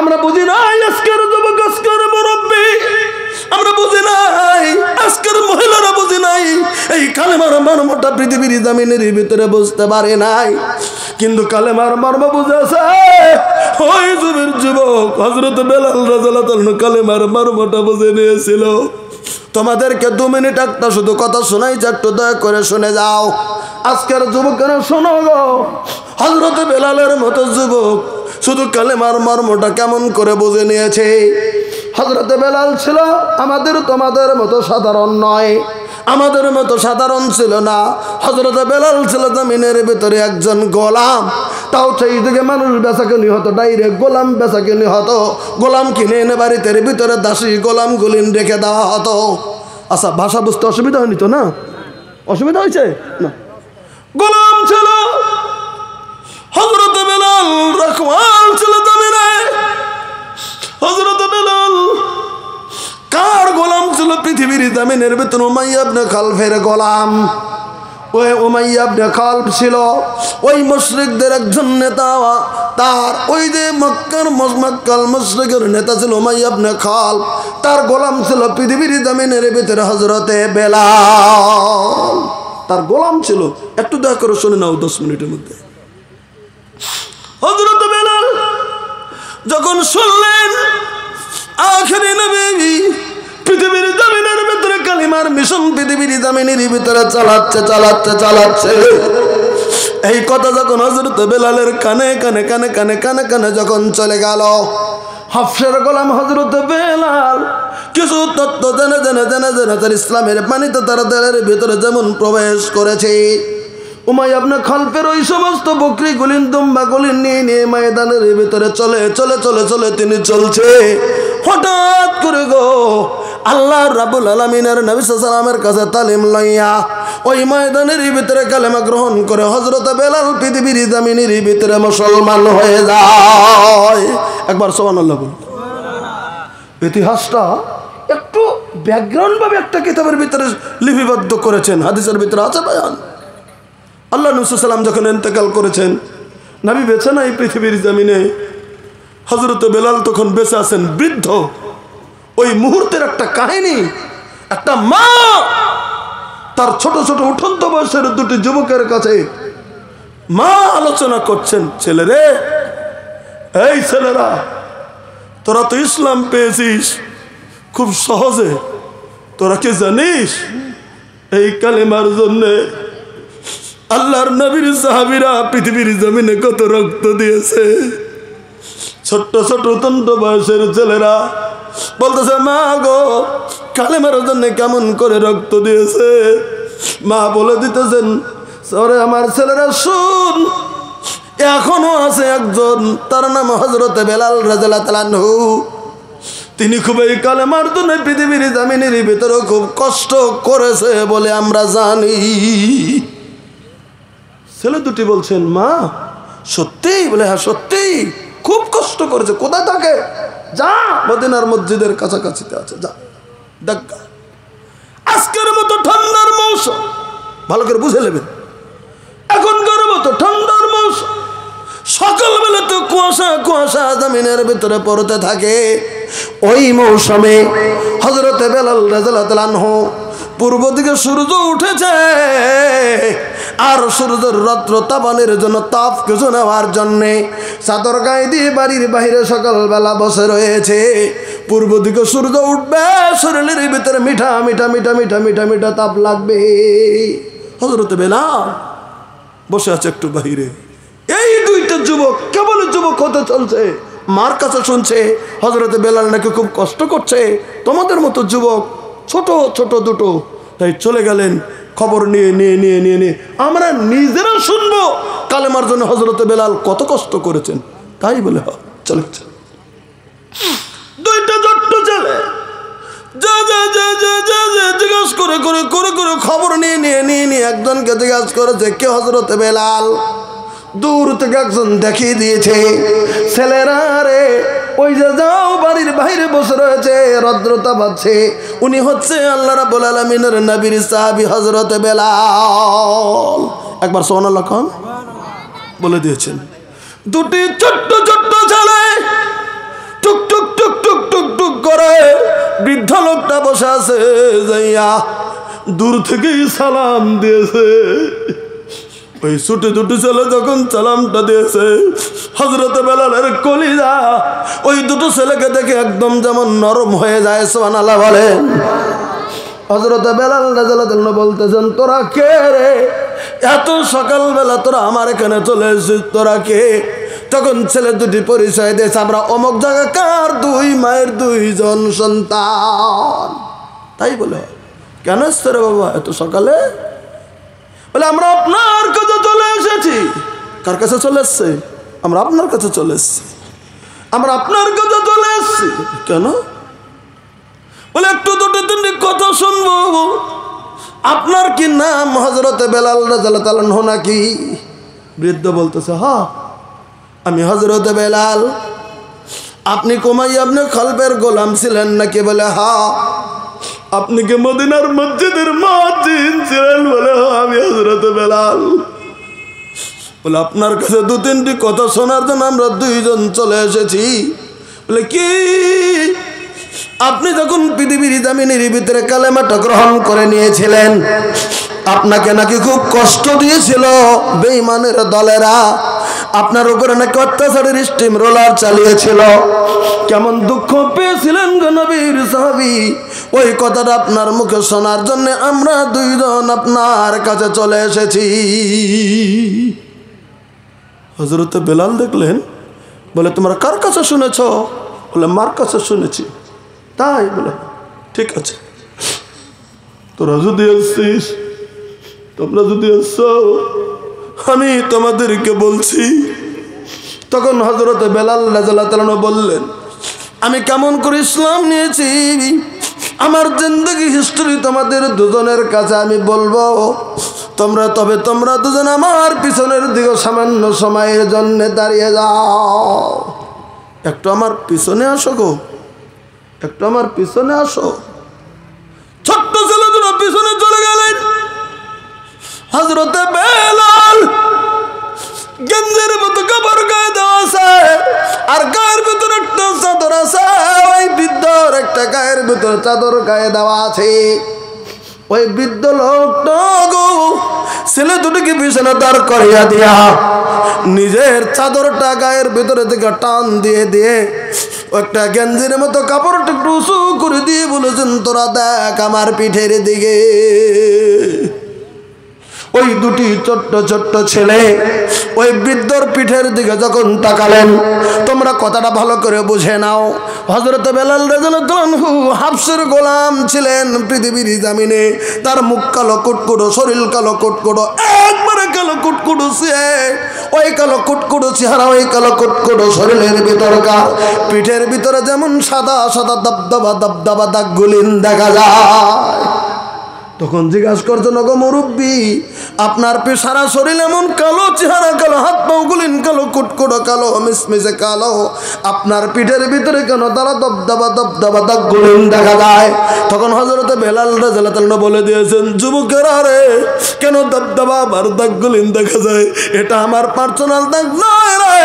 আমরা বুঝি নাই আজকের যুবক আজকের মুরব্বী, আমরা বুঝি নাই আজকের মহিলারা বুঝি নাই এই কালেমার মর্মটা পৃথিবীর জমিনের ভিতরে বুঝতে পারে নাই, কিন্তু কালেমার মর্ম বুঝেছে ওই যুগের যুবক হযরত বেলাল রাদিয়াল্লাহু আনহু কালেমার মর্মটা বুঝে নিয়েছিল। তোমাদেরকে 2 মিনিট একটা শুধু কথা শোনাই, একটু দয়া করে শুনে যাও। আজকের যুবকেরা শোনো গো, হযরত বেলালের মতো যুবক শুধু কালেমার মর্মটা কেমন করে বুঝে নিয়েছে। হযরত বেলাল ছিল আমাদের তোমাদের মতো সাধারণ নয়, আমাদের মতো সাধারণ ছিল না। হযরত বেলাল ছিল জমিনের ভিতরে একজন গোলাম, তাও সেই দিকে মানুষ বেচাকেনি হতো, ডাইরেক্ট গোলাম বেচাকেনি হতো। গোলাম কিনে এনে বাড়িতে ভিতরে দাসী গোলাম গুলিন রেখে দেওয়া হতো। আচ্ছা, ভাষা বুঝতে অসুবিধা হয়নি তো? না অসুবিধা হয়েছে না? গোলাম ছিল হযরত বেলাল, রাখওয়াল ছিল জমিনে। হযরত বেলাল কার গোলাম ছিল? পৃথিবীর জমিনের ভিতর উমাইয়া ইবনে খালফের গোলাম। ওই উমাইয়া ইবনে খালফ ছিল ওই মুশরিকদের একজন নেতা। তার ওই যে মক্কার মুশরিকের নেতা ছিল উমাইয়া ইবনে খালফ, তার গোলাম ছিল পৃথিবীর জমিনের ভিতরে হযরতে বেলাল, তার গোলাম ছিল। একটু দয়া করে শুনে নাও 10 মিনিটের মধ্যে। হযরত বেলাল যখন শুনলেন আখেরি নবী পৃথিবীর জমিনের ভিতরে কালিমার মিশন পৃথিবীর জমিনের ভিতরে চালাচ্ছে, এই কথা যখন হযরত বেলালের কানে কানে কানে কানে কানে কানে যখন চলে গেল, হাফসের গোলাম হযরত বেলাল কিছু তত্ত্ব জেনে জেনে জেনে জেনে তার ইসলামের পানিতে তারা দেহের ভিতরে যেমন প্রবেশ করেছে। উমাইয়া ইবনে খালফের ওই সমস্ত বকরি গুলিন দুম্বা গুলিন নিয়ে নিয়ে ময়দানের ভিতরে চলে চলে চলে চলে তিনি চলছে। হঠাৎ করে গো আল্লাহ রাব্বুল আলামিনের নবী সাল্লাল্লাহু আলাইহি ওয়াসাল্লামের কাছে তালিম লইয়া ওই ময়দানের ভিতরে কালেমা গ্রহণ করে হযরত বেলাল পৃথিবীর জমিনের ভিতরে মুসলমান হয়ে যায়। একবার সুবহানাল্লাহ বলুন। ইতিহাসটা একটু ব্যাকগ্রাউন্ড ভাবে একটা কিতাবের ভিতরে লিপিবদ্ধ করেছেন, হাদিসের ভিতরে আছে বয়ান। আল্লাহ নবী সাল্লাল্লাহু আলাইহি ওয়াসাল্লাম যখন ইন্তেকাল করেছেন, নবী বেঁচে নাই পৃথিবীর জমিনে, হযরত বেলাল তখন বেঁচে আছেন, বৃদ্ধ। ওই মুহূর্তের একটা কাহিনী, একটা মা তার ছোট ছোট উঠন্ত বয়সের 2টি যুবকের কাছে মা আলোচনা করছেন, ছেলেরে, এই ছেলেরা, তোরা তো ইসলাম পেয়েছিস খুব সহজে, তোরা কি জানিস এই কালেমার জন্য আল্লাহর নবীর সাহাবীরা পৃথিবীর জমিনে কত রক্ত দিয়েছে? ছোট্ট ছোট উঠন্ত বয়সের ছেলেরা বলতেছে, মা গো, কালেমার জন্য কেমন করে রক্ত দিয়েছে। মা বলে দিতেছেন, সরে আমার ছেলেরা শুন, এখনো আছে একজন, তার নাম হযরত বেলাল রাদিয়াল্লাহু তাআলা আনহু। তিনি খুব এই কালেমার জন্য পৃথিবীর জমিনের ভিতরে খুব কষ্ট করেছে বলে আমরা জানি। ছেলে 2টি বলছেন, মা সত্যি? বলে হ্যাঁ সত্যি, খুব কষ্ট করেছে। কোথায় থাকে? যা, মদিনার মসজিদের কাছাকাছিতে আছে, যা দেখ। আজকের মতো ঠান্ডার মৌসুম, ভালো করে বুঝে নেবেন, এখনকার মতো ঠান্ডার মৌসুম, সকালবেলা তো কুয়াশা কুয়াশা জমিনের ভিতরে পড়তে থাকে। ওই মৌসুমে হযরতে বেলাল রাদিয়াল্লাহু তাআলা আনহু পূর্ব দিকে সূর্য উঠেছে, আর সূর্যের রৌদ্র তাপানের জন্য তাপ কিছু নেওয়ার জন্যে চাদর গায়ে দিয়ে বাড়ির বাইরে সকালবেলা বসে রয়েছে। পূর্ব দিকে সূর্য উঠবে, শরীরের ভিতরে মিঠা মিঠা মিঠা মিঠা মিঠা মিঠা তাপ লাগবে। হযরতে বেলাল বসে আছে একটু বাহিরে। এই 2টা যুবক কেবল যুবক হতে চলছে, মার কাছে শুনছে হযরতে বেলাল নাকি খুব কষ্ট করছে, তোমাদের মতো যুবক ছোট ছোট 2টো। তাই চলে গেলেন খবর নিয়ে নিয়ে নিয়ে নিয়ে নিয়ে আমরা নিজেরা শুনবো কালেমার জন্য হযরতে বেলাল কত কষ্ট করেছেন। তাই বলে চলে 2টা জট্ট ছেলে যা যা যা যা যা যা জিজ্ঞাসা করে করে করে করে খবর নিয়ে নিয়ে নিয়ে নিয়ে একজনকে জিজ্ঞাসা করেছে, কে হযরতে বেলাল? দূর থেকে একজন দেখিয়ে দিয়েছে, ছেলেরা রে ওই যে যাও বাড়ির বাইরে বসে রয়েছে, রৌদ্রতা বাজছে, উনি হচ্ছে আল্লাহ রাব্বুল আলামিনের নবীর সাহাবী হযরতে বেলাল। একবার সুবহানাল্লাহ বলে দিয়েছেন। 2টি ছোট্ট ছোট্ট ছেলে বাবাটা বসে আছে, যাইয়া দূর থেকেই সালাম দিয়েছে। ওই ছুটে দুটো ছেলে যখন সালামটা দিয়েছে, হযরত বেলালের কলিজা ওই দুটো ছেলেকে দেখে একদম যেমন নরম হয়ে যায়। সুবহানাল্লাহ বলেন। হযরত বেলাল রাদিয়াল্লাহু আনহু বলতেছেন, তোরা কে রে? এত সকালবেলা তোরা আমার এখানে চলে এসেছিস, তোরা কে? তখন ছেলে দুটি পরিচয় দিয়েছে, আমরা অমুক জায়গাকার দুই মায়ের দুইজন সন্তান। তাই বলে, কেন এসছে রে বাবা এত সকালে? বলে, আমরা আপনার কাছে চলে এসেছি। কার কাছে চলে এসছে? আমরা আপনার কাছে চলে এসেছি। আমরা আপনার কাছে চলে এসেছি কেন? বলে, একটু দুটো তিনটি কথা শুনবো। আপনার কি নাম হযরত বেলাল রাদিয়াল্লাহু তাআলা আনহু নাকি? বৃদ্ধ বলতেছে, হ্যাঁ আমি হযরত বেলাল। আপনি কুমাইয়া ইবনে খালবের গোলাম ছিলেন নাকি? বলে, হ্যাঁ। আপনি কি মদিনার মসজিদের মুয়াজ্জিন ছিলেন? বলে, হ্যাঁ আমি হযরত বেলাল। বলে, আপনার কাছে দু তিনটি কথা শোনার জন্য আমরা দুইজন চলে এসেছি। বলে, কি? আপনি যখন পৃথিবীর জামিনের ভিতরে কালেমাটা গ্রহণ করে নিয়েছিলেন, আপনাকে নাকি খুব কষ্ট দিয়েছিল বেঈমানের দলেরা, আপনার উপরে নাকি অত্যাচারের স্টিম রোলার চালিয়েছিল। কেমন দুঃখ পেয়েছিলেন গো নবীর সাহাবী, ওই কথাটা আপনার মুখে শোনার জন্য আমরা দুইজন আপনার কাছে চলে এসেছি। হযরত বেলাল দেখলেন, বলে, তোমরা কার কাছে শুনেছ? বলে, মার কাছে শুনেছি। তাই? বলে, ঠিক আছে, তোরা যদি আসছিস, তোমরা যদি আসছো, আমি তোমাদেরকে বলছি। তখন হযরত বেলাল রাদিয়াল্লাহু তাআলা বললেন, আমি কেমন করে ইসলাম নিয়েছি আমার জিন্দেগি হিস্টরি তোমাদের দুজনের কাছে আমি বলবো। তোমরা দুজন আমার পিছনের দিকে সামান্য সময়ের জন্য দাঁড়িয়ে যাও। একটু আমার পিছনে আসো গো, একটু আমার পিছনে আসো। ছোট্ট ছেলে দুটো পিছনে চলে গেলেন। হযরত বেলাল গেঞ্জের মতো কাপড় গায়ে দেওয়া আছে, আর গায়ের ভিতরে একটা চাদর আছে। ওই বৃদ্ধর একটা গায়ের ভিতরে চাদর গায়ে দেওয়া আছে। ওই বৃদ্ধ লোকটা গো ছেলে দুটোকে পিছনে দাঁড় করিয়া দিয়া নিজের চাদরটা গায়ের ভিতরে থেকে টান দিয়ে দিয়ে একটা গেঞ্জির মতো কাপড়টা একটু উঁচু করে দিয়ে বলেছেন, তোরা দেখ আমার পিঠের দিকে। ওই দুটি ছোট্ট ছোট্ট ছেলে ওই বৃদ্ধর পিঠের দিকে যখন তাকালেন, তোমরা কথাটা ভালো করে বুঝে নাও। হযরত বেলাল রাদিয়াল্লাহু আনহু হাফসের গোলাম ছিলেন পৃথিবীর জামিনে। তার মুখ কালো কুটকুটো, শরীর কালো কুটকুটো, একবারে কালো কুটকুটো সে। ওই কালো কুটকুটো চেহারা, ওই কালো কুটকুটো শরীরের ভিতরকার পিঠের ভিতরে যেমন সাদা সাদা দবদবা দবদবা দাগগুলিন দেখা যায়। তখন জিজ্ঞাসা করতো, নগো মুরব্বী, আপনার সারা শরীর এমন কালো, চেহারা কালো, হাত পাও গুলিন কালো, কুটকুটো কালো, মিসমিসে কালো, আপনার পিঠের ভিতরে কেন তারা দবদবা দবদবা দাগ গুলিন দেখা যায়? তখন হযরত বেলাল রাদিয়াল্লাহু তাআলা বলে দিয়েছেন, যুবকেরা রে, কেন দবদবা আর দাগ গুলিন দেখা যায়? এটা আমার পার্সোনাল দাগ নয় রে।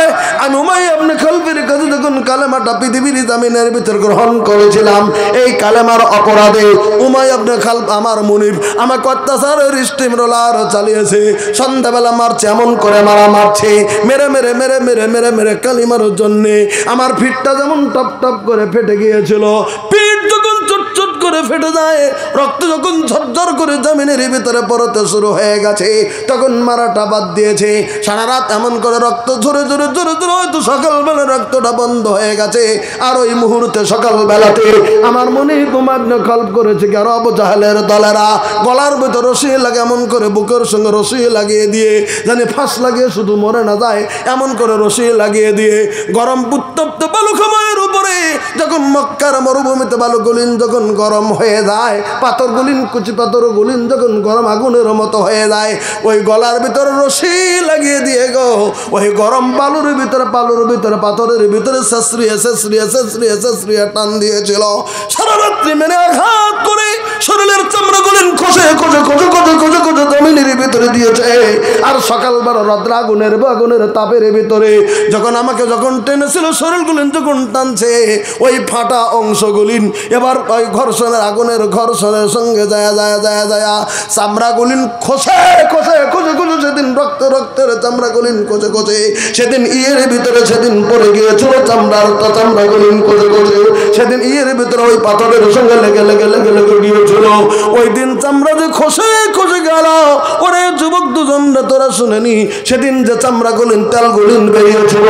আমি উমাইয়া ইবনে খালবের কাছে যখন কালেমাটা পৃথিবীর জামিনের ভিতর গ্রহণ করেছিলাম, এই কালেমার অপরাধে উমাইয়া ইবনে খালব আমার আমাকে অত্যাচারের স্টিম রোলার চালিয়েছে। সন্ধ্যাবেলা মারছে, এমন করে মারছে, মেরে মেরে মেরে মেরে মেরে মেরে কালিমার জন্যে আমার পিঠটা যেমন টপ টপ করে ফেটে গিয়েছিল। পিঠ যখন চট চট করে ফেটে যায়, রক্ত যখন ঝরঝর করে জমিনের ভিতরে পড়তে শুরু হয়ে গেছে, তখন মারাটা বাদ দিয়েছে। সারা রাত এমন করে রক্ত ঝরে ঝরে ঝরে ঝরে হয়তো সকালবেলা রক্তটা বন্ধ হয়ে গেছে। আর ওই মুহূর্তে সকালবেলাতে আমার মনে তোমার কল্প করেছে কি, আর আবু জাহেলের দলেরা গলার ভিতর রশি লাগে, এমন করে বুকের সঙ্গে রশি লাগিয়ে দিয়ে জানি ফাঁস লাগিয়ে শুধু মরে না যায়, এমন করে রশি লাগিয়ে দিয়ে গরম উত্তপ্ত বালুকাময়ের উপরে যখন মক্কার মরুভূমিতে বালুগুলিন যখন গরম হয়ে যায়, পাথর গুলিন, কুচি পাথর গুলিন যখন গরম আগুনের মতো হয়ে যায়, ওই গলার ভিতরে রশি লাগিয়ে দিয়ে গো ওই গরম বালুর ভিতরে পাথরের ভিতরে শেষরিয়ে শেষরিয়ে শেষরিয়ে শেষরিয়ে টান দিয়েছিল। সারা রাত্রি মেনে আঘাত করে শরীরের চামড়া গুলিন খসে খসে খসে খসে খসে খসে জমিনের ভিতরে দিয়েছে। আর সকালবেলা রদ্র আগুনের তাপের ভিতরে যখন আমাকে যখন টেনেছিল, শরীরগুলো যখন টানছে, ওই ফাটা অংশগুলিন এবার ওই ঘর্ষণের আগুনের ঘর্ষণের সঙ্গে যায় চামড়াগুলিন খসে সেদিন রক্তের চামড়াগুলিন খসে সেদিন ইয়ের ভিতরে সেদিন পড়ে গিয়েছিল চামড়াগুলিন খসে সেদিন ইয়ের ভিতরে ওই পাথরের সঙ্গে লেগে গিয়েছিল। ওই দিন চামড়া যে খসে গেল, ওরে যুবক দুজন তোরা শুনেনি, সেদিন যে চামড়াগুলিন তেলগুলিন বেরিয়েছিল।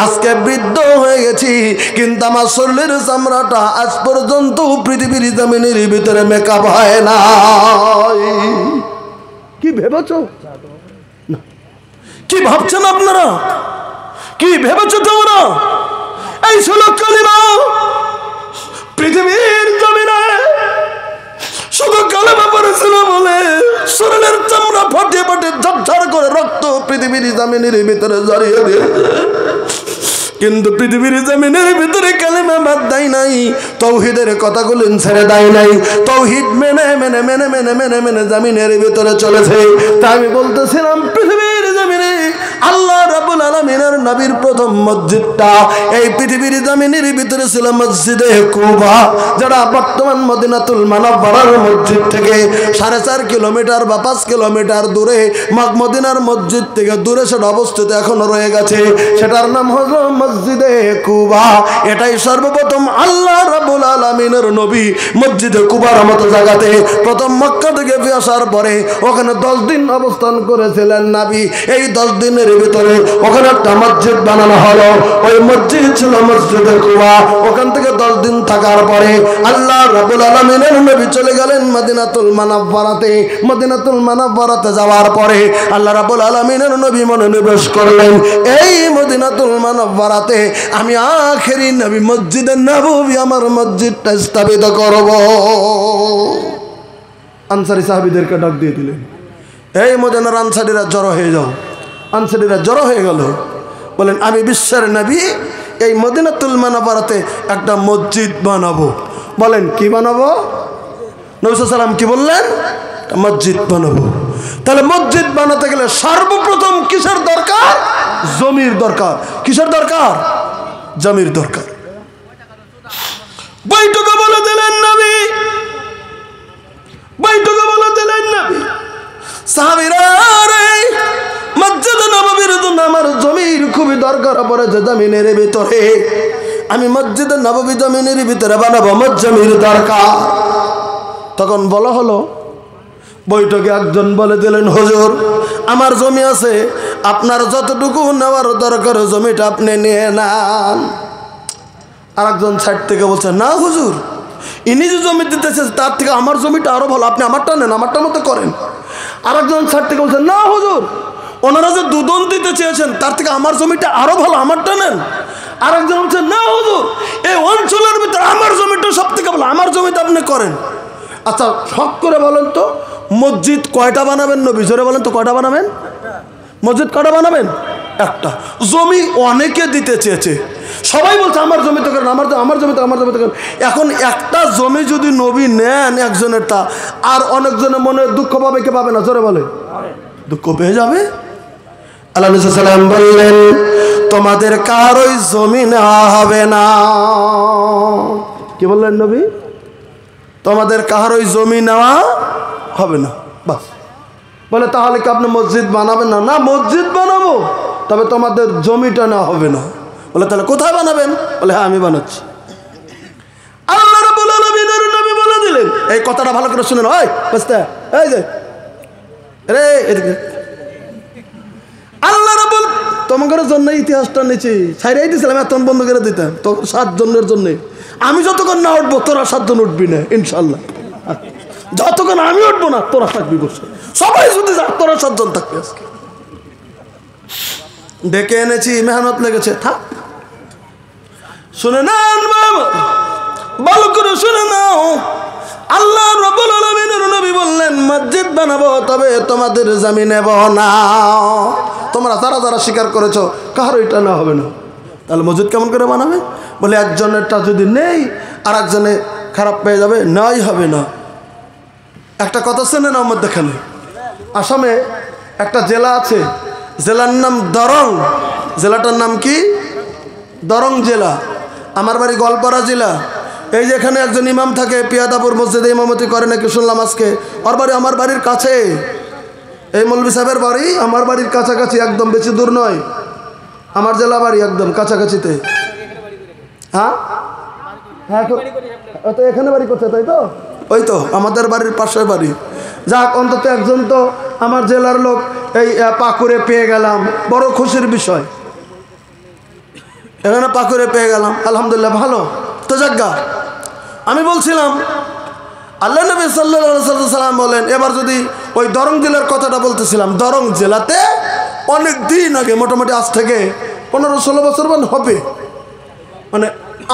আজকে বৃদ্ধ হয়ে গেছি কিন্তু আমার শরীরের চামড়াটা আজ পর্যন্ত পৃথিবীর জমিনের ভিতরে মেকআপ হয় না। কি ভেবেছ? কি ভাবছেন আপনারা? কি ভেবেছ তোমরা? এই ছিল কালিমা। পৃথিবীর জমিনে শুধু কালেমা পড়েছিল বলে শরীরের চামড়া ফাটিয়ে ঝরঝর করে রক্ত পৃথিবীর জমিনের ভিতরে জড়িয়ে দিয়ে, কিন্তু পৃথিবীর জমিনের ভিতরে কালেমা বাদ দেয় নাই, তৌহিদের কথাগুলো ছেড়ে দেয় নাই, তৌহিদ মেনে মেনে মেনে মেনে মেনে মেনে জমিনের ভিতরে চলেছে। তাই আমি বলতেছিলাম পৃথিবীর জমিনে আল্লাহ রাব্বুল আলামিনের নবীর প্রথম মসজিদটা এই পৃথিবীর জমিনের ভিতরে ছিল মসজিদে কুবা, যেটা বর্তমান মদিনাতুল মুনাওয়ারার মসজিদ থেকে 4.5 কিলোমিটার বা 5 কিলোমিটার দূরে, মদিনার মসজিদ থেকে দূরে সেটা অবস্থিত এখনো রয়ে গেছে। সেটার নাম হলো মসজিদে কুবা। এটাই সর্বপ্রথম আল্লাহ রাব্বুল আলামিনের নবী মসজিদে কুবার মতো জায়গাতে প্রথম মক্কা থেকে আসার পরে ওখানে 10 দিন অবস্থান করেছিলেন নবী। এই 10 দিনের ভিতরে ওখানে একটা মসজিদ বানানো হলো। ওই মসজিদ ছিল মসজিদে কুবা। ওখান থেকে 10 দিন থাকার পরে আল্লাহ রাব্বুল আলামিনের নবী চলে গেলেন মদিনাতুল মুনাওয়ারাতে। মদিনাতুল মুনাওয়ারাতে যাওয়ার পরে আল্লাহ রাব্বুল আলামিনের নবী মনোনিবেশ করলেন, এই মদিনাতুল মুনাওয়ারাতে আমি আখেরি নবী মসজিদে নববী আমার মসজিদটা স্থাপিত করব। আনসারী সাহাবীদেরকে ডাক দিয়ে দিলেন, এই মদিনার আনসারীরা জড়ো হয়ে যাও। আনসারীরা জড়ো হয়ে গেল, বলেন আমি বিশ্বের নবী এই মদিনাতুল মুনাওয়ারাতে একটা মসজিদ বানাবো। বলেন কি বানাবো? নবী সাল্লাল্লাহু আলাইহি ওয়াসাল্লাম কি বললেন? মসজিদ বানাবো। তাহলে মসজিদ বানাতে গেলে সর্বপ্রথম কিসের দরকার? জমির দরকার। কিসের দরকার? জমির দরকার। বৈঠকে বলে দিলেন নবী, বৈঠকে বলে দিলেন নবী, সাহাবীরা রে মসজিদ নববীর জন্য আমার জমির খুবই দরকার পড়েছে জমিনের ভিতরে। আমি মসজিদ নববী জমিনের ভিতরে বানাবো, জমির দরকার। তখন বলা হলো, বৈঠকে একজন বলে দিলেন, হুজুর আমার জমি আছে, আপনার যতটুকু নেওয়ার দরকার জমিটা আপনি নিয়ে নেন। আর একজন সাইড থেকে বলছে, না হুজুর ইনি যে জমি দিতেছে তার থেকে আমার জমিটা আরো ভালো, আপনি আমারটা নেন, আমারটা মতো করেন। আর একজন সাইড থেকে বলছে, না হুজুর ওনারা যে দুদন দিতে চেয়েছেন তার থেকে আমার জমিটা আরো ভালো, আমারটা নেন। আর একজন বলছে, না হুজুর এই অঞ্চলের ভিতরে আমার জমিটা সব থেকে ভালো, আমার জমিটা আপনি করেন। আচ্ছা শখ করে বলেন তো মসজিদ কয়টা বানাবেন? নবী জোরে বলেন তো কয়টা বানাবেন? মসজিদ কয়টা বানাবেন? একটা। জমি অনেকে দিতে চেয়েছে, সবাই বলছে আমার জমিতে করেন, আমার জমিতে করেন। এখন একটা জমি যদি নবী নেন একজনের, তা আর অনেকজনের মনে দুঃখ পাবে কে পাবে না? জোরে বলে দুঃখ পেয়ে যাবে। আল্লাহ নবী সাল্লাল্লাহু আলাইহি ওয়াসাল্লাম বললেন, তোমাদের কারোই জমি নেওয়া হবে না। কি বললেন নবী? তোমাদের কারোই জমি নেওয়া হবে না। বাস। বলে তাহলে কি আপনি মসজিদ বানাবেন না? না মসজিদ বানাবো, তবে তোমাদের জমিটা নেওয়া হবে না। বলে তাহলে কোথায় বানাবেন? বলে হ্যাঁ আমি বানাচ্ছি। আল্লাহ রাব্বুল আলামিনের নবী বলে দিলেন, এই কথাটা ভালো করে শুনেন, ওই বুঝতে এই যে রে এদিকে আল্লাহ রাব্বুল তোমাদের জন্য ইতিহাসটা নিচে ছাইরাই দিয়েছিলাম, এত বন্ধ করে দিতাম তো 7 জনের জন্য। আমি যতক্ষণ না উঠবো তোরা 7 জন উঠবি না ইনশাল্লাহ। যতক্ষণ আমি উঠবো না তোরা থাকবি বসে, সবাই যদি যা তোরা 7 জন থাকবি। আজকে ডেকে এনেছি, মেহনত লেগেছে, থাক। শুনে নেন ভালো করে শুনে নাও, আল্লাহ রাব্বুল আলামিনের নবী বললেন মসজিদ বানাবো, তবে তোমাদের জমি নেব না। তোমরা যারা যারা স্বীকার করেছো কারো এটা না হবে না। তাহলে মসজিদ কেমন করে বানাবে? বলে একজনেরটা যদি নেই আর একজনে খারাপ পেয়ে যাবে, নাই হবে না। একটা কথা শুনে নাও, মধ্যখানে আসামে একটা জেলা আছে, জেলার নাম দরং। জেলাটার নাম কি? দরং জেলা। আমার বাড়ি গোয়ালপাড়া জেলা। এই যে এখানে একজন ইমাম থাকে, পিয়াদাপুর মসজিদে ইমামতি করে নাকি শুনলাম আজকে। ওর বাড়ি আমার বাড়ির কাছে। এই মৌলভী সাহেবের বাড়ি আমার বাড়ির কাছাকাছি, একদম বেশি দূর নয়। আমার জেলা বাড়ি একদম কাছাকাছিতে। হ্যাঁ হ্যাঁ, তো এখানে বাড়ি করছে, তাই তো? ওই তো আমাদের বাড়ির পাশের বাড়ি। যাক, অন্তত একজন তো আমার জেলার লোক এই পাকুড়ে পেয়ে গেলাম, বড় খুশির বিষয়। এখানে পাকুড়ে পেয়ে গেলাম, আলহামদুলিল্লাহ, ভালো তো। যাজ্ঞা, আমি বলছিলাম আল্লাহ নবী সাল্লাল্লাহু আলাইহি সাল্লাম বলেন, এবার যদি ওই দরং জেলার কথাটা বলতেছিলাম, দরং জেলাতে অনেক দিন আগে, মোটামুটি আজ থেকে 15-16 বছর হবে, মানে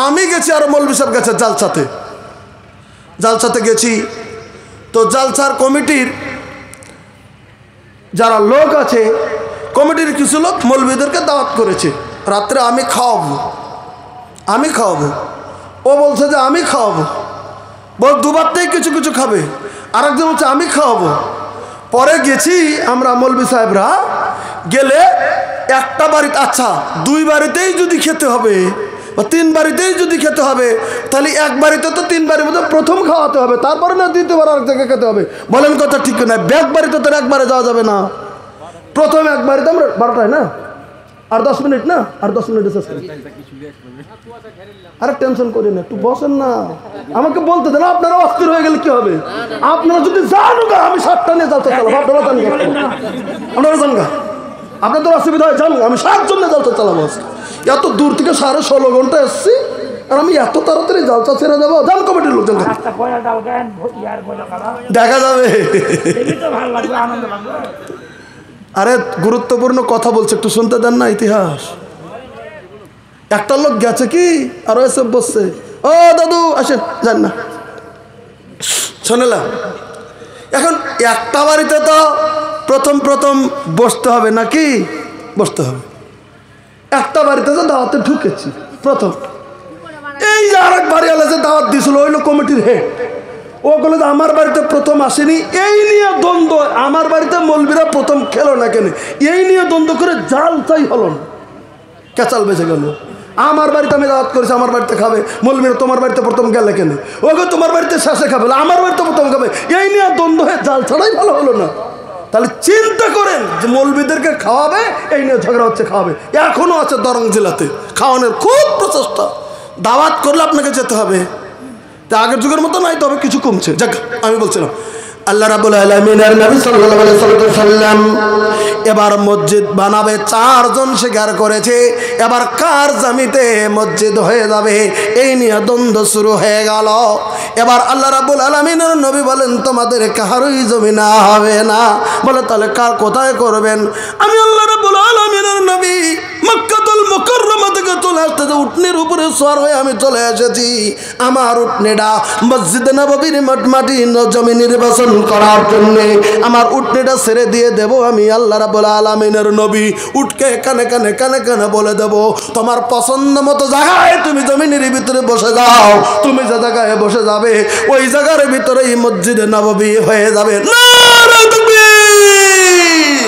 আমি গেছি আর মৌলভী সাহেব গেছে জালসাতে গেছি। তো জালসার কমিটির যারা লোক আছে, কমিটির কিছু লোক মৌলভীদেরকে দাওয়াত করেছে, রাত্রে আমি খাওয়াবো। ও বলছে যে আমি খাওয়াবো, বল দুবারতেই কিছু কিছু খাবে। আরেকজন বলছে আমি খাওয়াবো। পরে গেছি আমরা মৌলভী সাহেবরা, গেলে একটা বাড়িতে, আচ্ছা 2 বাড়িতেই যদি খেতে হবে বা 3 বাড়িতেই যদি খেতে হবে, তাহলে এক বাড়িতে তো 3 বাড়ির মধ্যে প্রথম খাওয়াতে হবে, তারপরে না দ্বিতীয়বার আরেক জায়গায় খেতে হবে। বলেন কথা ঠিক না? ব্যাগ বাড়িতে তো একবারে যাওয়া যাবে না। প্রথম এক বাড়িতে আমরা 12টায় না, আর 10 মিনিট না, আর 10 মিনিট শেষ করি। আরে টেনশন করি না, একটু বসেন না, আমাকে বলতে দেন। আপনারা অস্থির হয়ে গেলে কি হবে? আপনারা যদি জানো গা আমি 7টা নিয়ে যাচ্ছি, আপনারা জান গা, আপনাদের অসুবিধা হয়, জান আমি 7 জন নিয়ে জালসা চালাবো। এত দূর থেকে 16.5 ঘন্টা এসছি, আর আমি এত তাড়াতাড়ি জালসা ছেড়ে যাবো? জান কমিটির লোকজন দেখা যাবে। আরে গুরুত্বপূর্ণ কথা বলছে, একটু শুনতে দেন না। ইতিহাস, একটা লোক গেছে কি আর এসে বসছে, ও দাদু আসেন, যান না, শোনেলাম। এখন একটা বাড়িতে তো প্রথম বসতে হবে নাকি? বসতে হবে। একটা বাড়িতে তো দাওয়াতে ঢুকেছি প্রথম। এই যে আরেক বাড়িওয়ালা যে দাওয়াত দিয়েছিল, ওই লোক কমিটির হেড, ও বলে যে আমার বাড়িতে প্রথম আসেনি, এই নিয়ে দ্বন্দ্ব। আমার বাড়িতে মৌলবীরা প্রথম খেলো না কেন, এই নিয়ে দ্বন্দ্ব করে জালসাই হলো না, ক্যাচাল বেঁচে গেল। আমার বাড়িতে আমি দাওয়াত করেছি, আমার বাড়িতে খাবে, মৌলবীরা তোমার বাড়িতে প্রথম গেলে কেন? ওকে তোমার বাড়িতে শেষে খাবে, আমার বাড়িতে প্রথম খাবে, এই নিয়ে দ্বন্দ্ব হয়ে জাল ছাড়াই ভালো হলো না। তাহলে চিন্তা করেন যে মৌলবীদেরকে খাওয়াবে, এই নিয়ে ঝগড়া হচ্ছে, খাওয়াবে। এখনো আছে দরং জেলাতে খাওয়ানোর খুব প্রচেষ্টা। দাওয়াত করলে আপনাকে যেতে হবে, তা আগের যুগের মতো নাই, তবে কিছু কমছে। যাক, আমি বলছিলাম আল্লাহ রাব্বুল আলামিনের নবী সাল্লাল্লাহু আলাইহি ওয়াসাল্লাম এবার মসজিদ বানাবে, 4 জন স্বীকার করেছে। এবার কার জমিতে মসজিদ হয়ে যাবে, এই নিয়ে দ্বন্দ্ব শুরু হয়ে গেল। এবার আল্লাহ রাব্বুল আলামিনের নবী বলেন, তোমাদের কারোই জমি না হবে না। বলে তাহলে কার কোথায় করবেন? আমি আল্লাহ রাব্বুল আলামিনের নবী মক্কাতুল মুকাররমা থেকে চলে আসতে, উটনির উপরে সওয়ার হয়ে আমি চলে এসেছি। আমার উটনিটা মসজিদে নববীর মাটি জমি নির্বাচন করার জন্য আমার উটনিটা ছেড়ে দিয়ে দেব আমি আল্লাহ রাব্বুল আলামিনের নবী। উটকে কানে কানে কানে কানে বলে দেব, তোমার পছন্দ মতো জায়গায় তুমি জমিনের ভিতরে বসে যাও, তুমি যে জায়গায় বসে যাবে ওই জায়গার ভিতরেই মসজিদে নববী হয়ে যাবে। নারে তাকবীর!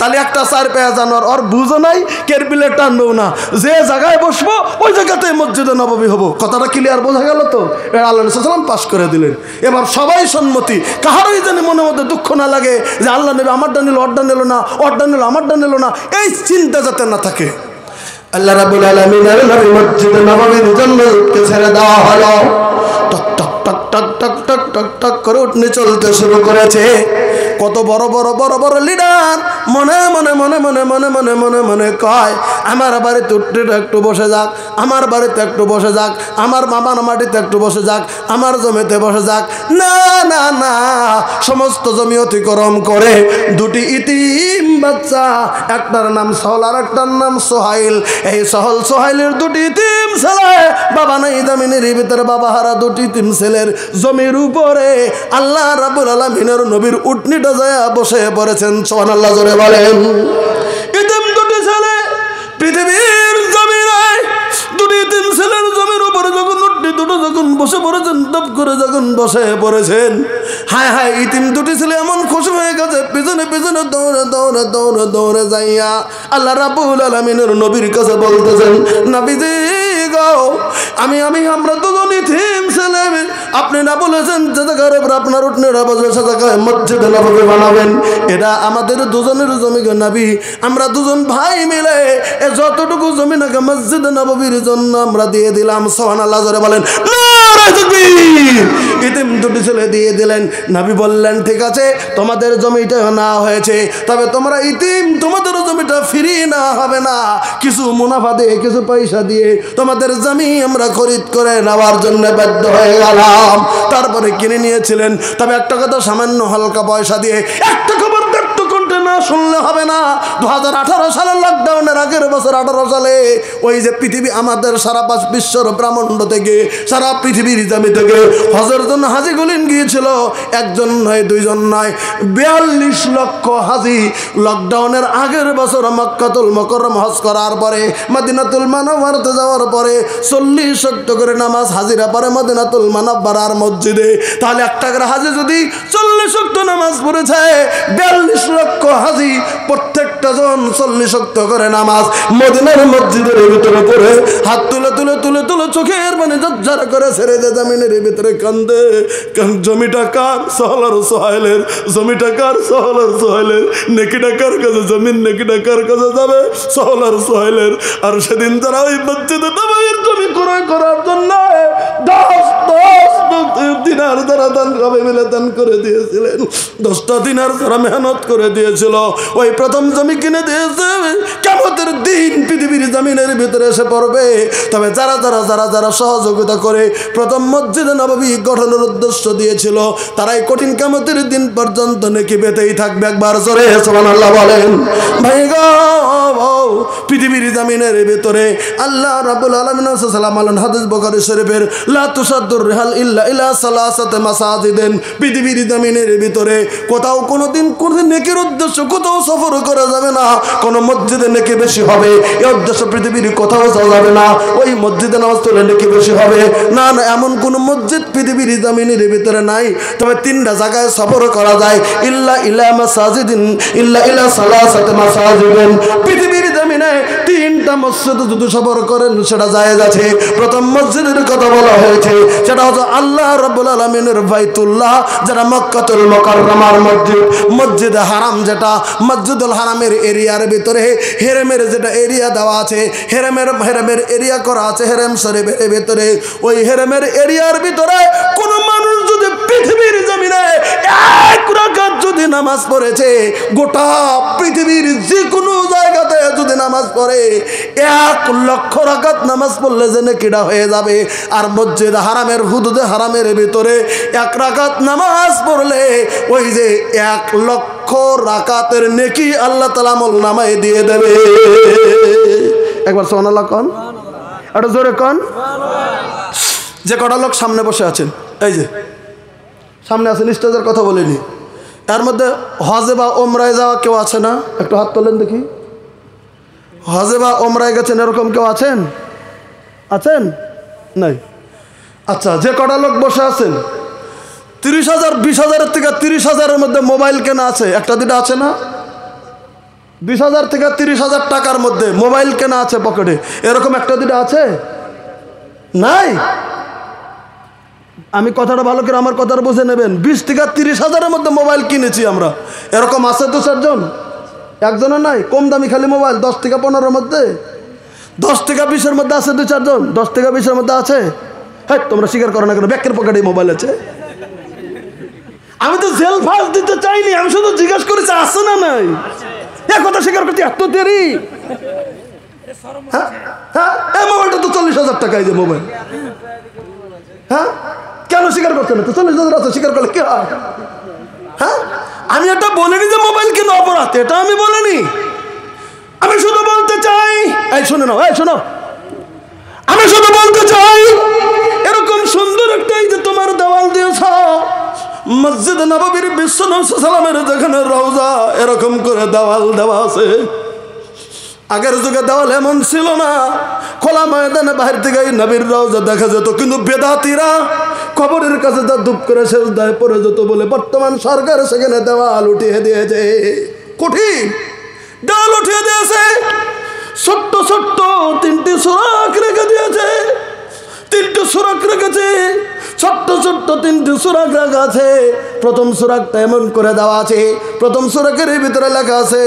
তাহলে একটা 4 পায়া জানোয়ার ওর বুঝো নাই, কেরবিলে টানবেও না, যে জায়গায় বসবো ওই জায়গাতে মসজিদে নববী হবো। কথাটা ক্লিয়ার বোঝা গেল তো? আল্লাহ রাসূল সাল্লাল্লাহু আলাইহি ওয়াসাল্লাম পাশ করে দিলেন। এবার সবাই সম্মতি, কাহারই যেন মনের মধ্যে দুঃখ না লাগে যে আল্লাহ নবী আমারটা নিল, ওরটা নিল না, ওরটা নিল আমারটা নিল না, এই চিন্তা যাতে না থাকে। আল্লাহ রাব্বুল আলামিনের নবী মসজিদে নববীর জন্য উটকে ছেড়ে দেওয়া হলো। টক টক টক টক টক টক টক টক করে উটনি চলতে শুরু করেছে। কত বড় বড় বড় বড় লিডার মনে মনে মনে মনে মনে মনে মনে মনে কয়, আমার বাড়িতে উটনিটা একটু বসে যাক, আমার বাড়িতে একটু বসে যাক, আমার মামার মাটিতে একটু বসে যাক, আমার জমিতে বসে যাক। না না না, সমস্ত জমি অতিক্রম করে 2টি ইতিম বাচ্চা, একটার নাম সহল আর একটার নাম সোহাইল। এই সহল সোহাইলের 2টি ইতিম ছেলে, বাবা নাই জমিনের ভিতরে, বাবা হারা 2টি ইতিম ছেলের জমির উপরে আল্লাহ রাব্বুল আলামিনের নবীর উটনিটা যায় বসে পড়েছেন। সুবহানাল্লাহ জোরে বলেন। ইতিম 2টি ছেলে পৃথিবীর জমিনে, 2টি ইতিম ছেলের জমির উপরে যখন উটনি দুটো যখন বসে পড়েছেন, দপ করে যখন বসে পড়েছেন, হায় হায় ইতিম 2টি ছেলে এমন খুশি হয়ে গেছে, পিছনে পিছনে দৌড়ে দৌড়ে দৌড়ে দৌড়ে যাইয়া আল্লাহ রাব্বুল আলামিনের নবীর কাছে বলতেছেন, নবীজি গো গো আমরা দুজন ইতিম ছেলে, আপনি না বলেছেন যে জায়গার উপর আপনার উঠনেরা বসবে সে জায়গায় মসজিদে নববী বানাবেন, এটা আমাদের দুজনের জমি গো নবী। আমরা দুজন ভাই মিলে যতটুকু জমি নাকি মসজিদে নববীর জন্য আমরা দিয়ে দিলাম। সুবহানাল্লাহ জোরে বলেন। ইতিম দুটি ছেলে দিয়ে দিলেন। নবী বললেন ঠিক আছে, তোমাদের জমিটা না হয়েছে, তবে তোমরা ইতিম, তোমাদের জমিটা ফ্রি না হবে না, কিছু মুনাফা দিয়ে কিছু পয়সা দিয়ে তোমাদের জমি আমরা খরিদ করে নেওয়ার জন্য বাধ্য হয়ে গেলাম। তারপরে কিনে নিয়েছিলেন, তবে একটা কথা, সামান্য হালকা পয়সা দিয়ে একটা খবর দেখতে কোনটা না শুনলে হবে না। 2018 সালের লকডাউনের আগের বছর 18 সালে ওই যে পৃথিবী আমাদের সারা বিশ্বর ব্রহ্মাণ্ড থেকে, সারা পৃথিবীর জমি থেকে হজের জন্য হাজি গুলিন গিয়েছিল, একজন নয় দুইজন নয়, 42 লক্ষ হাজি। লকডাউনের আগের বছর মক্কাতুল মুকাররম হজ করার পরে মদিনাতুল মুনাওয়ারাতে যাওয়ার পরে 40 ওয়াক্ত করে নামাজ হাজিরা পড়ে মদিনাতুল মুনাওয়ারার মসজিদে। তাহলে একটা করে হাজি যদি 40 ওয়াক্ত নামাজ পড়েছে, 42 লক্ষ হাজি প্রত্যেকটা জন 40 ওয়াক্ত করে নামাজ মদিনার মসজিদের ভিতরে পড়ে হাত তুলে তুলে তুলে তুলে চোখের পানি ঝরঝর করে ছেড়ে দেয় জমিনের ভিতরে কান্দে। জমিটা কার? সহলার সোহাইলের। জমিটা কার? সহলার সোহাইলের। নেকিটা কার কাছে? জমিন নেকিটা কার কাছে যাবে? সহলার সোহাইলের। আর সেদিন যারা ওই মসজিদে নববীর জমি ক্রয় করার জন্য 10 দিনার যারা দান সবাই মিলে দান করে দিয়েছিলেন, 10টা দিনার যারা মেহনত করে দিয়েছিল, ওই প্রথম জমি কিনে দিয়েছে। কিয়ামতের দিন পৃথিবীর জমিনের ভিতরে এসে পড়বে। তবে যারা যারা যারা যারা সহযোগিতা করে প্রথম মসজিদে নববী গঠনের উদ্দেশ্য দিয়েছিল, তারাই কঠিন কিয়ামতের দিন পর্যন্ত নেকি পেতেই থাকবে। একবার জোরে সুবহানাল্লাহ বলেন। ভাই গো, পৃথিবীর জমিনের ভিতরে আল্লাহ রাব্বুল আলামিন সাল্লাল্লাহু আলাইহি হাদিস বুখারী শরীফের লা তুসাদ্দুর রিহাল ইল্লা ইলা সালাসাতি মাসাজিদিন, পৃথিবীর জমিনের ভিতরে কোথাও কোনোদিন কোন নেকির উদ্দেশ্য কোথাও সফর করা যাবে না, কোন মসজিদে নেকি বেশি হবে এই উদ্দেশ্য পৃথিবীর কোথাও যাওয়া যাবে না, ওই মসজিদে নামাজ পড়লে নেকি বেশি হবে না। না, এমন কোন মসজিদ পৃথিবীর জমিনের ভিতরে নাই। তবে 3টা জায়গায় সফর করা যায়, ইল্লা ইলা মাসাজিদিন ইল্লা ইলা সালাসাতি মাসাজিদিন। পৃথিবীর জমিনে 3টা মসজিদ যদি সফর করেন সেটা জায়েজ আছে। প্রথম মসজিদের কথা বলা হয়েছে, সেটা হচ্ছে আল্লাহ রাব্বুল আলামিনের বাইতুল্লাহ, যেটা মক্কাতুল মুকাররমার মসজিদ, মসজিদে হারাম, যেটা মসজিদুল হারামের এরিয়ার ভিতরে হেরেমের যেটা এরিয়া দেওয়া আছে, হেরেমের এরিয়া করা আছে হেরেম শরীফের ভিতরে। ওই হেরেমের এরিয়ার ভিতরে কোন মানুষ যদি পৃথিবীর জমিনে 1 রাকাত যদি নামাজ পড়েছে, গোটা পৃথিবীর যে কোনো জায়গাতে যদি নামাজ পড়ে 1 লক্ষ রাকাত নামাজ পড়লে যে নেকিটা হয়ে যাবে। আর মসজিদ হারামের হুদুদে হারামের ভিতরে 1 রাকাত নামাজ পড়লে ওই যে 1 লক্ষ রাকাতের নেকি আল্লাহ তাআলা আমল নামায় দিয়ে দেবে। একবার সুবহানাল্লাহ কোন, এটা জোরে কোন। যে কটা লোক সামনে বসে আছেন, এই যে সামনে আছেন, স্টেজের কথা বলিনি, এর মধ্যে হজে বা ওমরায় যাওয়া কেউ আছে না? একটু হাত তোলেন দেখি। হজে বা ওমরায় গেছেন এরকম কেউ আছেন? আছেন? নাই। আচ্ছা, যে কটা লোক বসে আছেন 30,000 20,000 থেকে 30,000-এর মধ্যে মোবাইল কেনা আছে, একটা দুটা আছে না? 20,000 থেকে 30,000 টাকার মধ্যে মোবাইল কেনা আছে পকেটে, এরকম একটা দুটা আছে? নাই। আমি কথাটা ভালো করে আমার কথাটা বুঝে নেবেন। 20 থেকে 30,000-এর মধ্যে মোবাইল কিনেছি আমরা, এরকম আছে 2-4 জন? একজনও নাই। কম দামি খালি মোবাইল 10 থেকে 15-এর মধ্যে, 10 থেকে 20-এর মধ্যে আছে 2-4 জন, 10 থেকে 20-এর মধ্যে আছে। হ্যাঁ, তোমরা স্বীকার করো না কেন? ব্যাকের পকেটে মোবাইল আছে। আমি তো জেল ফাঁস দিতে চাইনি, আমি শুধু জিজ্ঞাসা করেছি আছে না নাই। এক কথা স্বীকার করতে এত দেরি? হ্যাঁ হ্যাঁ, এই মোবাইলটা তো 40,000 টাকা, এই যে মোবাইল। হ্যাঁ, কেন স্বীকার করছে না? তো 40,000 আছে, স্বীকার করলে কি হয়? হ্যাঁ, আমি এটা বলিনি যে মোবাইল কিনা অপরাধ, এটা আমি বলিনি। আমি শুধু বলতে চাই, এই শুনে নাও, এই শোনো, আমি শুধু বলতে চাই এরকম সুন্দর একটা এই যে তোমার দেওয়াল দিয়েছ মসজিদ নববীর বিশ্ব নবী সাল্লামের যেখানে রওজা, এরকম করে দেওয়াল দেওয়া আছে। আগের যুগে দেওয়াল এমন ছিল না, খোলা ময়দানে বাহির থেকে নবীর রওজা দেখা যেত, কিন্তু বেদাতিরা কবরের কাছে তা ধূপ করে সেজদায় পড়ে যেত বলে বর্তমান সরকার সেখানে দেওয়াল উঠিয়ে দিয়েছে। কঠিন দেওয়াল উঠিয়ে দিয়েছে। ছোট্ট ছোট্ট 3টি সুরাক রেখে দিয়েছে, 3টি সুরাক রেখেছে, ছোট্ট ছোট্ট 3টি সুরাক রাখা আছে। প্রথম সুরাকটা এমন করে দেওয়া আছে, প্রথম সুরাকের ভিতরে লেখা আছে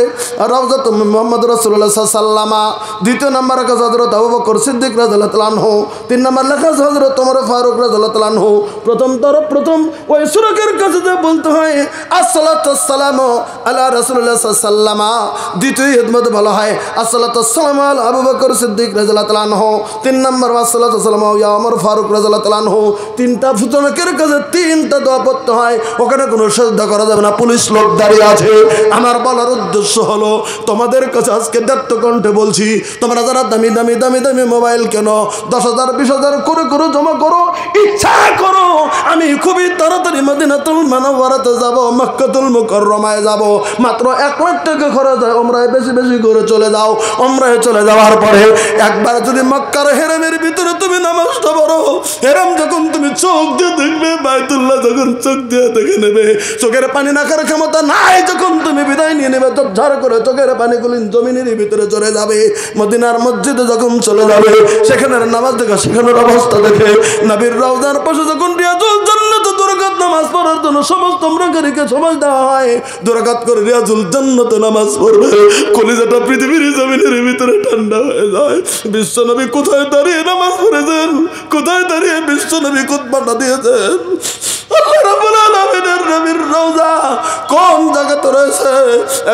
রাউজাত মুহাম্মদ রাসূলুল্লাহ সাল্লাল্লাহু। দ্বিতীয় নম্বর লেখা আছে হযরত আবু বকর সিদ্দিক রাদিয়াল্লাহু তাআলা আনহু। 3 নম্বর লেখা আছে হযরত ওমর ফারুক রাদিয়াল্লাহু তাআলা আনহু। প্রথম ওই সুরাকের কাছে যে বলতে হয় আসসালাতু ওয়াসসালামু আলা রাসূলুল্লাহ সাল্লাল্লাহু। দ্বিতীয় হিদমত বলা হয় আসসালাতু ওয়াসসালামু আলা আবু বকর সিদ্দিক রাদিয়াল্লাহু তাআলা আনহু। 3 নম্বর আসসালাতু ওয়াসসালামু ইয়া ওমর ফারুক রাদিয়াল্লাহু তাআলা আনহু। 3টা ফুতনকের কাছে 3টা দোয়া পড়তে হয়, ওখানে কোনো সেজদা করা যাবে না। পুলিশ লোক দাঁড়িয়ে আছে। আমার বলার উদ্দেশ্য হলো তোমাদের কাছে আজকে দত্ত কণ্ঠে বলছি, তোমরা যারা দামি দামি দামি দামি মোবাইল কেন 10,000 20,000 করে করে জমা করো, ইচ্ছা করো আমি খুবই তাড়াতাড়ি মদিনাতুল মুনাওয়ারাতে যাব, মক্কাতুল মুকাররমায় যাব, মাত্র 1 লাখ টাকা খরচ হয়, ওমরায় বেশি বেশি করে চলে যাও। ওমরায় চলে যাওয়ার পরে একবার যদি মক্কার হেরামের ভিতরে তুমি নামাজটা পড়ো, হেরাম যখন তুমি চোখ দিয়ে দেখবে, বাইতুল্লাহ যখন চোখ দিয়ে দেখে নেবে, চোখের পানি রাখার ক্ষমতা নাই যখন তুমি বিদায় নিয়ে নেবে, ঝড় করে চোখের পানিগুলি জমিনের ভিতরে চলে যাবে। মদিনার মসজিদে যখন চলে যাবে, সেখানের নামাজ দেখে, সেখানের অবস্থা দেখে, নবীর রওজার পাশে যখন রিয়াজুল জান্নাতে দুরাকাত নামাজ পড়ার জন্য সমস্ত মুনাফিককে সময় দেওয়া হয়, দুরাকাত করে রিয়াজুল জান্নাতে নামাজ পড়বে, কলিজাটা পৃথিবীর জমিনের ভিতরে ঠান্ডা হয়ে যায়। বিশ্বনবী কোথায় দাঁড়িয়ে নামাজ পড়েছেন, কোথায় দাঁড়িয়ে বিশ্বনবী খুতবাটা দিয়েছেন, আল্লাহ রাব্বুল আলামিনের নবীর রওজা কোন জায়গাতে রয়েছে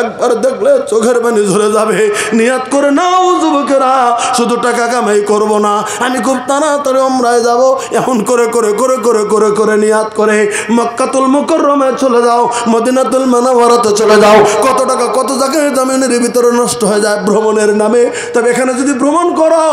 একবার দেখলে চোখের পানি ঝরে যাবে। নিয়াত করে নাও যুবকেরা, শুধু টাকা কামাই করব না, আমি খুব তাড়াতাড়ি উমরায় যাব, এমন করে করে করে করে করে করে নিয়াত করে মক্কাতুল মুকাররমায় চলে যাও, মদিনাতুল মুনাওয়ারাতে চলে যাও। কত টাকা কত জায়গায় জমিনের ভিতরে নষ্ট হয়ে যায় ভ্রমণের নামে। তবে এখানে যদি ভ্রমণ করো,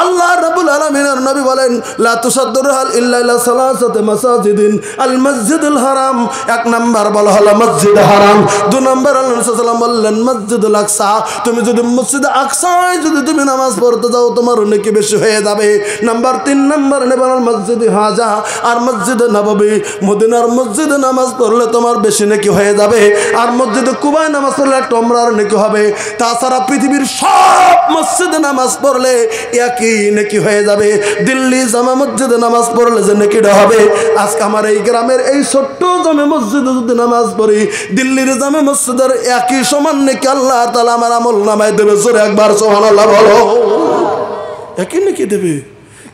আল্লাহ রাব্বুল আলামিনের নবী বলেন লা তুসাদ্দু রিহাল ইল্লা ইলা সালাসাতি মাসাজিদিন আল মসজিদুল হারাম। 1 নাম্বার বলা হলো মসজিদ হারাম, 2 নাম্বার আল্লাহ রাসূল সাল্লাল্লাহু আলাইহি ওয়াসাল্লাম বললেন মসজিদুল আকসা। তুমি যদি মসজিদ আকসায় যদি তুমি নামাজ পড়তে যাও, তোমার নেকি বেশি হয়ে যাবে। নাম্বার 3 নাম্বার নেবেন মসজিদ হাজা আর মসজিদ নববী। মদিনার মসজিদে নামাজ পড়লে তোমার বেশি নেকি হয়ে যাবে, আর মসজিদে কুবায় নামাজ পড়লে একটা উমরার নেকি হবে। তাছাড়া পৃথিবীর সব মসজিদে নামাজ পড়লে একই নেকি হয়ে যাবে। দিল্লি জামা মসজিদে নামাজ পড়লে যে নেকিটা হবে, আজকে আমার এই গ্রামের এই ছোট্ট জামে মসজিদে যদি নামাজ পড়ি, দিল্লির জামে মসজিদের একই সমান নেকি আল্লাহ তাআলা আমার আমল নামায় দেবে। জোরে একবার সুবহানাল্লাহ বলো। একই নেকি দেবে।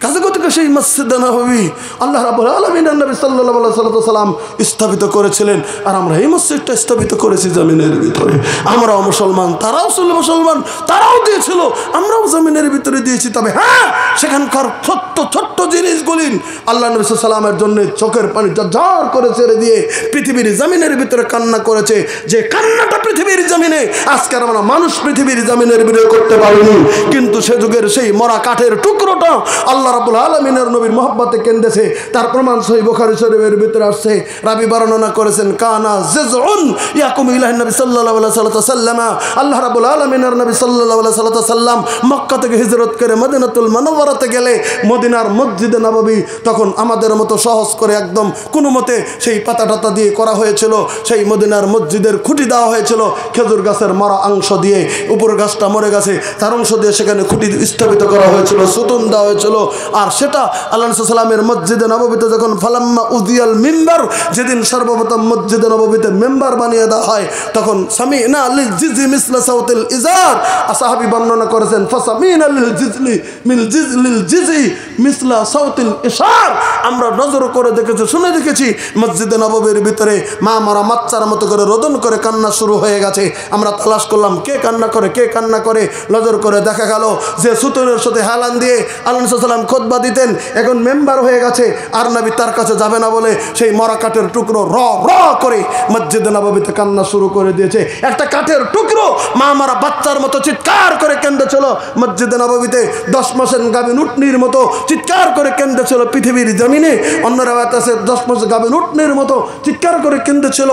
কাছে কত সেই মসজিদে নববী আল্লাহ রাব্বুল আলামিনের নবী সাল্লাল্লাহু আলাইহি ওয়াসাল্লাম স্থাপিত করেছিলেন, আর আমরা এই মসজিদটা স্থাপিত করেছি জমিনের ভিতরে। আমরাও মুসলমান, তারাও ছিল মুসলমান, তারাও দিয়েছিল, আমরাও জমিনের ভিতরে দিয়েছি। তবে হ্যাঁ, সেখানকার ছোট্ট ছোট্ট জিনিসগুলি আল্লাহ নবী সাল্লাল্লাহু আলাইহি ওয়াসাল্লামের জন্য চোখের পানি ঝরঝর করে ছেড়ে দিয়ে পৃথিবীর জমিনের ভিতরে কান্না করেছে, যে কান্নাটা পৃথিবীর জমিনে আজকে আমরা মানুষ পৃথিবীর জমিনের ভিতরে করতে পারিনি। কিন্তু সে যুগের সেই মরা কাঠের টুকরোটা আল্লাহ রাব্বুল আলামিনের নবীর মহব্বতে কেন্দেছে। তার প্রমাণ সহিহ বুখারী শরীফের ভিতরে আসছে। রাবী বর্ণনা করেছেন কানা জিজউন ইয়াকুম ইলাহি নবী সাল্লাল্লাহু আলাইহি ওয়াসাল্লাম। আল্লাহ রাব্বুল আলামিনের নবী সাল্লাল্লাহু আলাইহি ওয়াসাল্লাম মক্কা থেকে হিজরত করে মদিনাতুল মুনাওয়ারাতে গেলে মদিনার মসজিদে নববী তখন আমাদের মতো সহজ করে একদম কোনো মতে সেই পাতা টাতা দিয়ে করা হয়েছিল। সেই মদিনার মসজিদের খুঁটি দেওয়া হয়েছিল খেজুর গাছের মরা অংশ দিয়ে, উপর গাছটা মরে গেছে, তার অংশ দিয়ে সেখানে খুঁটি স্থাপিত করা হয়েছিল, সুতুন দেওয়া হয়েছিল। আর সেটা আল্লাহ রাসূল সাল্লামের মসজিদে নববীতে যখন ফালাম্মা উদিয়াল মিম্বার, যেদিন সর্বপ্রথম মসজিদে নববীতে মেম্বার বানিয়ে দেওয়া হয়, তখন সামিনা লিল জিজি মিসলা সাউতিল ইজার। সাহাবী বর্ণনা করেছেন ফাসামিনা লিল জিজলি মিল জিজলিল জিজি মিসলা সাউতিল ইশার। আমরা নজর করে দেখেছি, শুনে দেখেছি মসজিদে নববীর ভিতরে মা মারা বাচ্চার মতো করে রোদন করে কান্না শুরু হয়ে গেছে। আমরা তালাশ করলাম কে কান্না করে, কে কান্না করে। নজর করে দেখা গেল যে সুতরের সাথে হালান দিয়ে আল্লাহ সাল্লাম খুতবা দিতেন, এখন মেম্বার হয়ে গেছে, আর নবী তার কাছে যাবে না বলে সেই মরা কাঠের টুকরো র র করে মসজিদে নববীতে কান্না শুরু করে দিয়েছে। একটা কাঠের টুকরো মা মারা বাচ্চার মতো চিৎকার করে কেঁদেছিল মসজিদে নববীতে। 10 মাসের গাভীন উটনির মতো চিৎকার করে কেঁদেছিল পৃথিবীর জমিনে। অন্য রাওয়াত আছে 10 মাসের গাভীন উটনির মতো চিৎকার করে কেঁদেছিল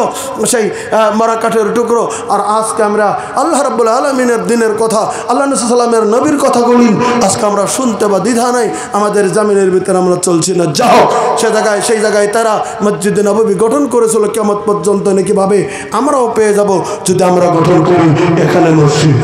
সেই মরা কাঠের টুকরো। আর আজকে আমরা আল্লাহ রাব্বুল আলামিনের দিনের কথা, আল্লাহ নবী সাল্লামের নবীর কথাগুলি আজকে আমরা শুনতে বা দ্বিধা নাই, আমাদের জামিনের ভিতরে আমরা চলছি না। যাও সেই জায়গায় তারা মসজিদে নববী গঠন করেছিল, কিয়ামত পর্যন্ত নাকি ভাবে আমরাও পেয়ে যাব যদি আমরা গঠন করি এখানে মসজিদ।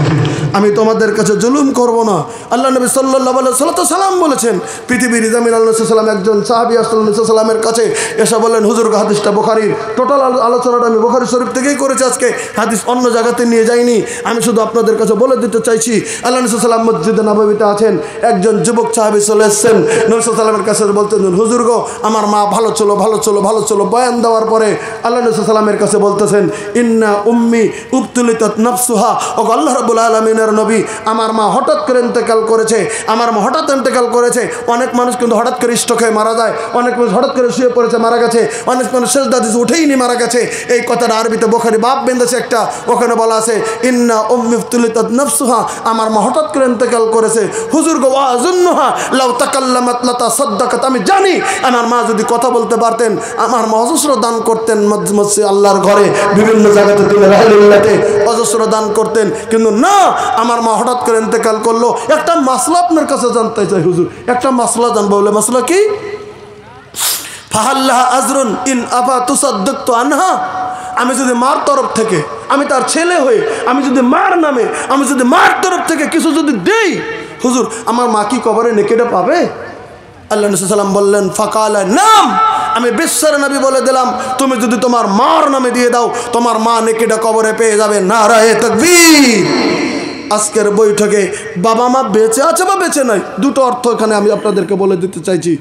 আমি তোমাদের কাছে জুলুম করব না। আল্লাহ নবী সাল্লাল্লাহু আলাইহি সাল্লাম বলেছেন, পৃথিবীর জামিন আল্লাহ সাল্লাম একজন সাহাবী আসসালামু সাল্লামের কাছে এসে বললেন, হুজুর হাদিসটা বুখারীর, টোটাল আলোচনাটা আমি বুখারী শরীফ থেকেই করেছি আজকে, হাদিস অন্য জায়গাতে নিয়ে যাইনি, আমি শুধু আপনাদের কাছে বলে দিতে চাইছি। আল্লাহ নবী সাল্লাম মসজিদে নববীতে আছেন, একজন যুবক সাহাবী চলে এসেছেন নবী সাল্লামের কাছে, বলতেন, হুজুর গো আমার মা ভালো ছিল ভালো ছিল ভালো ছিল। বয়ান দেওয়ার পরে আল্লাহ নবী সাল্লামের কাছে বলতেছেন, ইন্না উম্মি উবতুলিতাত নাফসুহা, ও আল্লাহ রাব্বুল আলামিনের নবী, আমার মা হঠাৎ করে ইন্তেকাল করেছে, আমার মা হঠাৎ ইন্তেকাল করেছে। অনেক মানুষ কিন্তু হঠাৎ করে স্ট্রোক হয়ে মারা যায়, অনেক মানুষ হঠাৎ করে শুয়ে পড়েছে মারা গেছে, অনেক মানুষ সেজদা দিতে উঠেইনি মারা গেছে। এই কথাটা আরবিতে বুখারী বাব বেঁধেছে একটা, ওখানে বলা আছে ইন্না উম্মি উবতুলিতাত নাফসুহা, আমার মা হঠাৎ করে ইন্তেকাল করেছে। হুজুর গো ওয়াজুন্নুহা লাউ তাকাল্লামাত লাতাসাদ্দাকাত, আমি জানি আমার মা যদি কথা বলতে পারতেন আমার মা অজস্র দান করতেন, মসজিদ আল্লাহর ঘরে বিভিন্ন জায়গাতে তিনি রাহলিল্লাহতে অজস্র দান করতেন, কিন্তু না, আমার মা হঠাৎ করে ইন্তেকাল করলো। একটা মাসলা আপনার কাছে জানতে চাই হুজুর, একটা মাসলা জানবো। বলে মাসলা কি? ফাহাল্লাহা আজরুন ইন আফা তুসাদ্দাকতু আনহা, আমি যদি মার তরফ থেকে, আমি তার ছেলে হয়ে, আমি যদি মার নামে, আমি যদি মার তরফ থেকে কিছু যদি দেই, হুজুর আমার মা কি কবরে নেকিটা পাবে? আল্লাহ নবী সাল্লাম বললেন, ফাকালা নাম, আমি বিশ্বের নবী বলে দিলাম, তুমি যদি তোমার মার নামে দিয়ে দাও তোমার মা নেকিটা কবরে পেয়ে যাবে। নারায়ে তাকবীর। আজকের বৈঠকে বাবা মা বেঁচে আছে বা বেঁচে নাই, দুটো অর্থ এখানে আমি আপনাদেরকে বলে দিতে চাইছি।